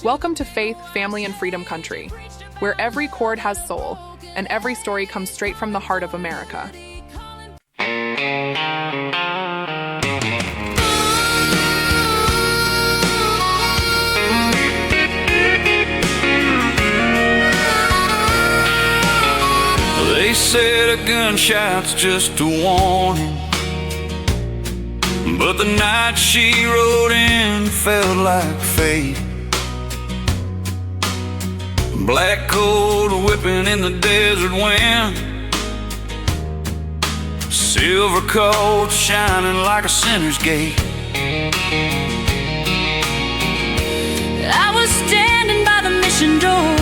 Welcome to Faith, Family, and Freedom Country, where every chord has soul and every story comes straight from the heart of America. They said a gunshot's just a warning, but the night she rode in felt like fate. Black cold whipping in the desert wind, silver coat shining like a sinner's gate. I was standing by the mission door,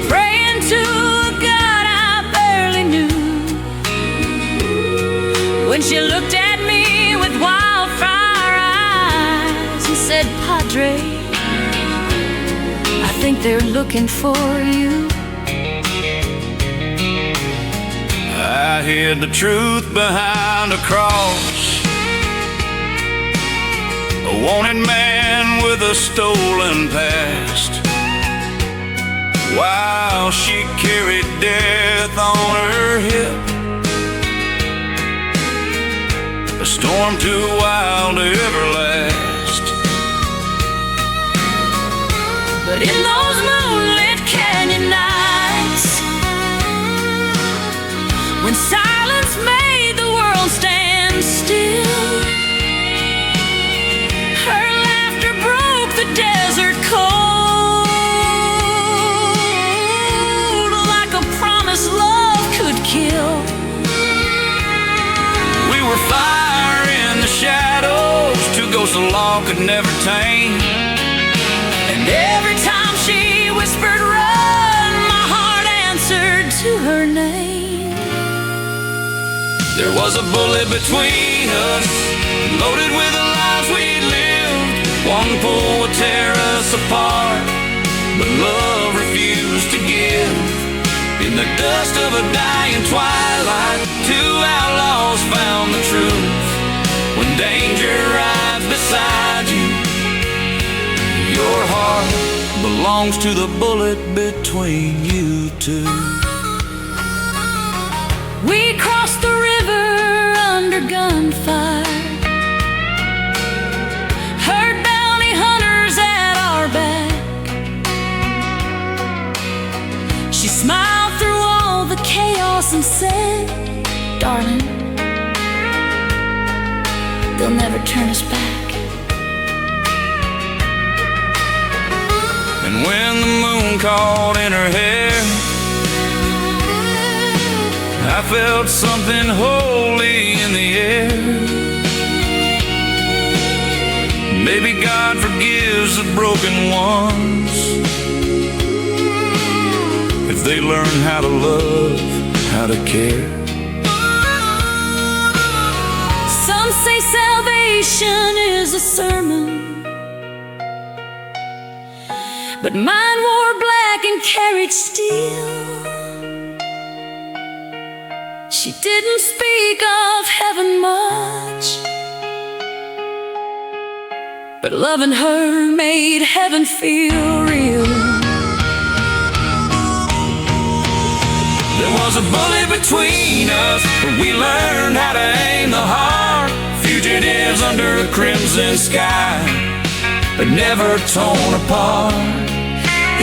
praying to a God I barely knew, when she looked at me with wildfire eyes and said, "Padre, I think they're looking for you." I hid the truth behind a cross, a wanted man with a stolen past, while she carried death on her hip. A storm too wild to ever last. But in those moonlit canyon nights, when silence made the world stand still, her laughter broke the desert cold, like a promise love could kill. We were fire in the shadows, two ghosts the law could never tame. And every time she whispered, "Run," my heart answered to her name. There was a bullet between us, loaded with the lives we lived. One pull would tear us apart, but love refused to give. In the dust of a dying twilight, two outlaws found the truth. When danger rides beside you, your heart belongs to the bullet between you two. We crossed the river under gunfire, heard bounty hunters at our back. She smiled through all the chaos and said, "Darling, they'll never turn us back." And when the moon caught in her hair, I felt something holy in the air. Maybe God forgives the broken ones if they learn how to love, how to care. Some say salvation is a sermon, but mine wore black and carried steel. She didn't speak of heaven much, but loving her made heaven feel real. There was a bullet between us, but we learned how to aim the heart. Fugitives under a crimson sky, but never torn apart.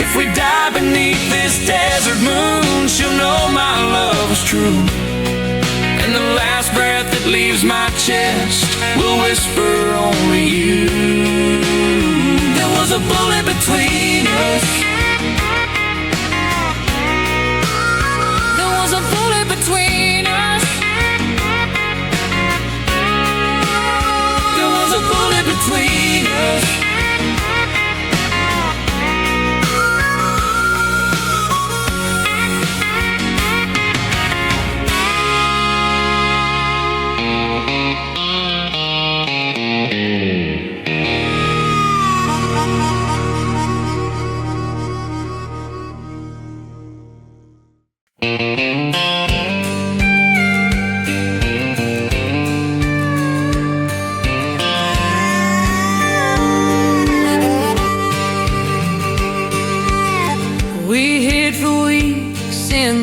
If we die beneath this desert moon, she'll know my love is true. And the last breath that leaves my chest will whisper only you. There was a bullet between us. There was a bullet between us. There was a bullet between us.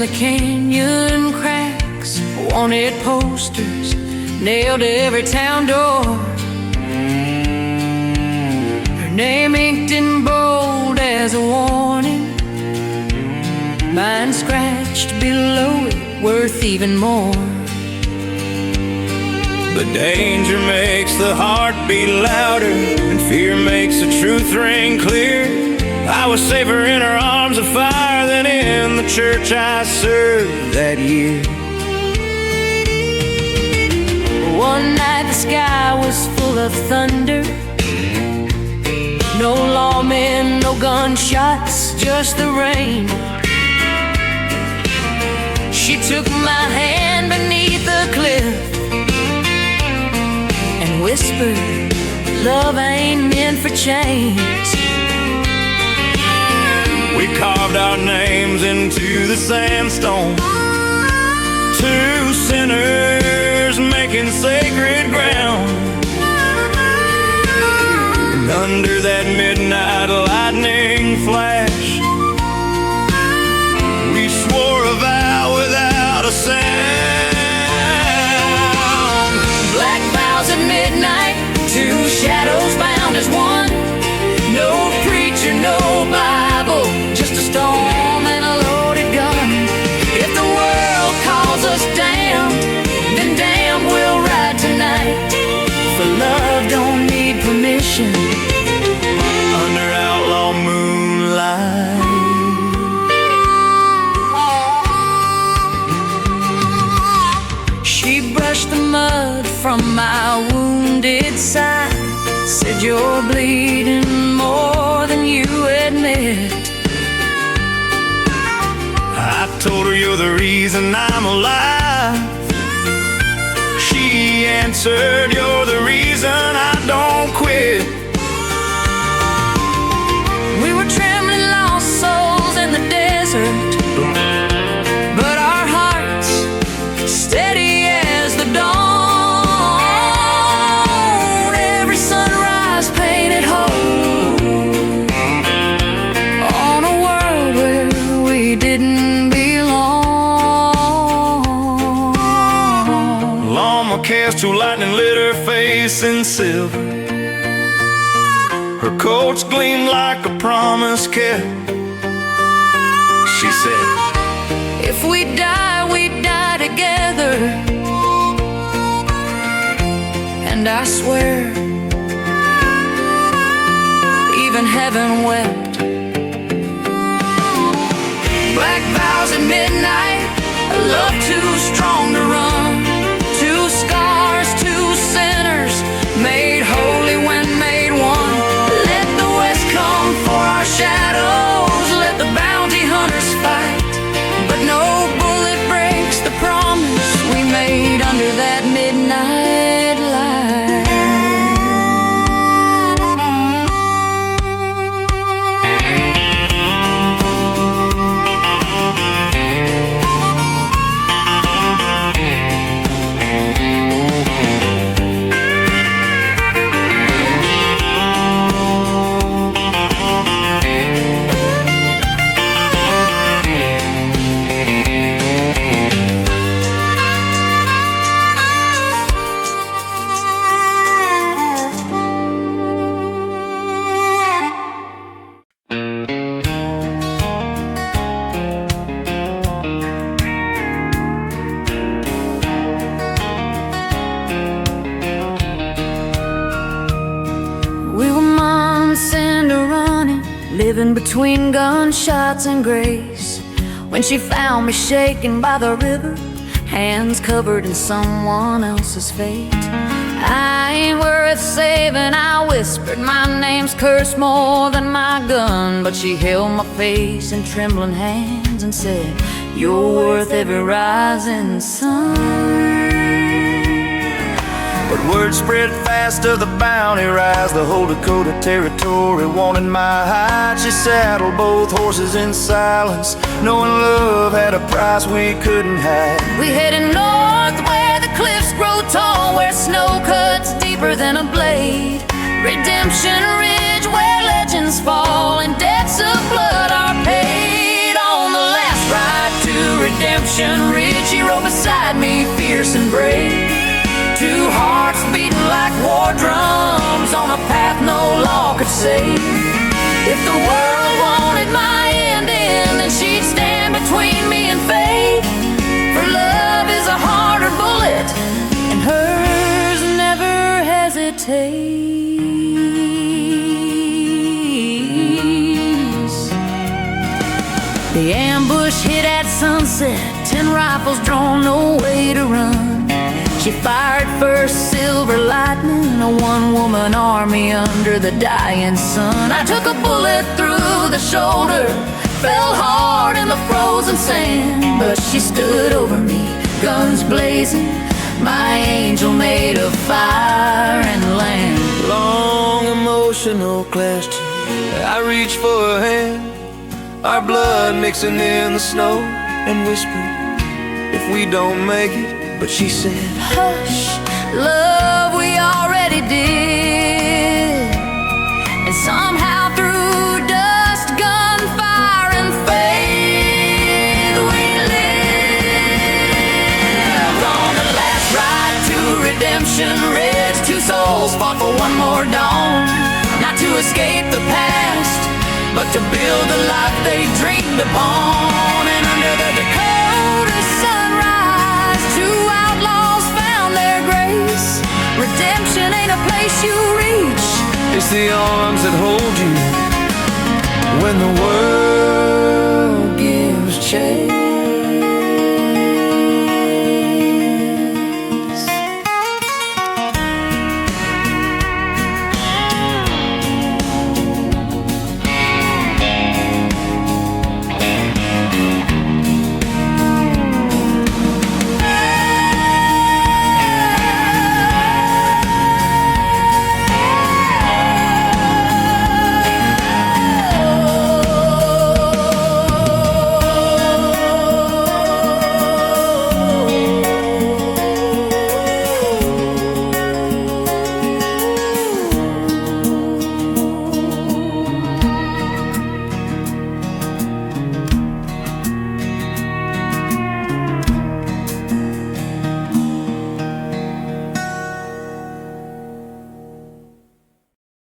the canyon cracks, wanted posters nailed to every town door. Her name inked in bold as a warning, mine scratched below it, worth even more. The danger makes the heart beat louder, and fear makes the truth ring clear. I was safer in her arms of fire than in the church I served that year. One night the sky was full of thunder, no lawmen, no gunshots, just the rain. She took my hand beneath the cliff and whispered, love ain't meant for chains. We carved our names into the sandstone, two sinners making sacred ground. And under that midnight lightning flash, we swore a vow without a sound. Black vows at midnight, two shadows bound as one. No preacher, no Bible, just a storm and a loaded gun. If the world calls us damned, then damn we'll ride tonight. For love don't need permission Under outlaw moonlight. She brushed the mud from my wounded side, said you're bleeding more than you admit. I told her you're the reason I'm alive. She answered, you're the reason I don't quit. We were trembling lost souls in the desert, but our hearts steady as the dawn. Every sunrise painted whole on a world where we didn't belong. Llama cast two lightning lit her face in silver. Her coats gleamed like a promise kept. She said, If we die, we die together. And I swear, even heaven wept. Black vows at midnight, a love too strong to run. Two scars, two sinners, made holy when made one. Let the west come for our shadows, let the bounty hunters fight. But no bullet breaks the promise we made under that midnight light. Living between gunshots and grace, when she found me shaking by the river, hands covered in someone else's fate. I ain't worth saving, I whispered. My name's cursed more than my gun. But she held my face in trembling hands and said, you're worth every rising sun. but word spread fast of the bounty rise. The whole Dakota territory wanted my hide. She saddled both horses in silence, knowing love had a price we couldn't hide. We headed north where the cliffs grow tall, where snow cuts deeper than a blade. Redemption Ridge where legends fall and debts of blood are paid. On the last ride to redemption, beside me, fierce and brave. Two hearts beating like war drums on a path no law could save. If the world wanted my ending, then she'd stand between me and fate. For love is a harder bullet, and hers never hesitates. The ambush hit at sunset, 10 rifles drawn, no way to run. She fired first, silver lightning, a one-woman army under the dying sun. I took a bullet through the shoulder, fell hard in the frozen sand, but she stood over me, guns blazing, my angel made of fire and land. Long emotional clash, I reached for her hand, our blood mixing in the snow, and whispered, if we don't make it. But she said, hush, love, we already did. And somehow through dust, gunfire, and fate, we lived. On the last ride to redemption ridge, two souls fought for one more dawn. Not to escape the past, but to build the life they dreamed upon. And under the Dakota sunrise, two outlaws found their grace. Redemption ain't a place you reach, it's the arms that hold you when the world gives chase.